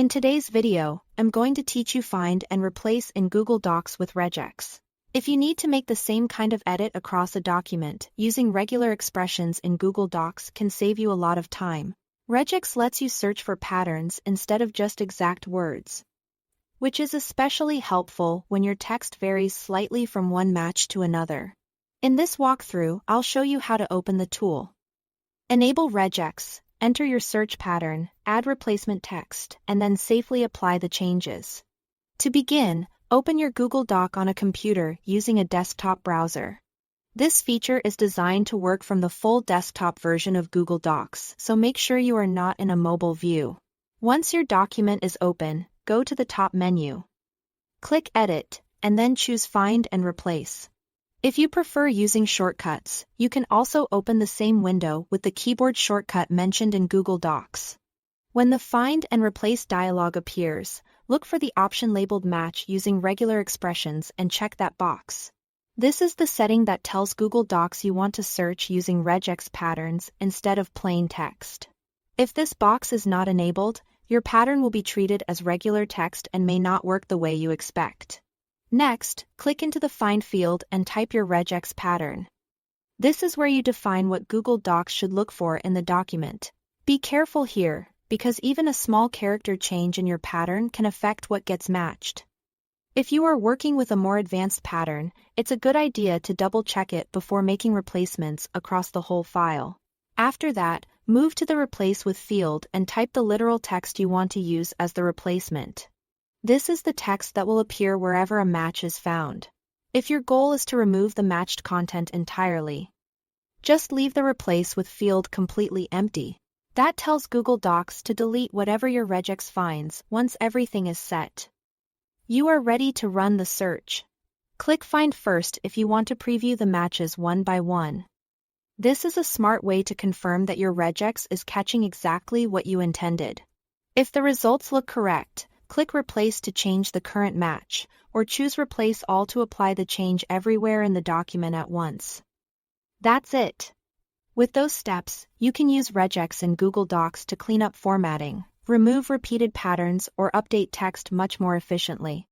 In today's video, I'm going to teach you find and replace in Google Docs with Regex. If you need to make the same kind of edit across a document, using regular expressions in Google Docs can save you a lot of time. Regex lets you search for patterns instead of just exact words, which is especially helpful when your text varies slightly from one match to another. In this walkthrough, I'll show you how to open the tool. Enable Regex, enter your search pattern, add replacement text, and then safely apply the changes. To begin, open your Google Doc on a computer using a desktop browser. This feature is designed to work from the full desktop version of Google Docs, so make sure you are not in a mobile view. Once your document is open, go to the top menu. Click Edit, and then choose Find and Replace. If you prefer using shortcuts, you can also open the same window with the keyboard shortcut mentioned in Google Docs. When the Find and Replace dialog appears, look for the option labeled Match using regular expressions and check that box. This is the setting that tells Google Docs you want to search using regex patterns instead of plain text. If this box is not enabled, your pattern will be treated as regular text and may not work the way you expect. Next, click into the Find field and type your regex pattern. This is where you define what Google Docs should look for in the document. Be careful here, because even a small character change in your pattern can affect what gets matched. If you are working with a more advanced pattern, it's a good idea to double-check it before making replacements across the whole file. After that, move to the Replace with field and type the literal text you want to use as the replacement. This is the text that will appear wherever a match is found. If your goal is to remove the matched content entirely, just leave the Replace with field completely empty. That tells Google Docs to delete whatever your regex finds once everything is set. You are ready to run the search. Click Find first if you want to preview the matches one by one. This is a smart way to confirm that your regex is catching exactly what you intended. If the results look correct, click Replace to change the current match, or choose Replace All to apply the change everywhere in the document at once. That's it. With those steps, you can use regex in Google Docs to clean up formatting, remove repeated patterns, or update text much more efficiently.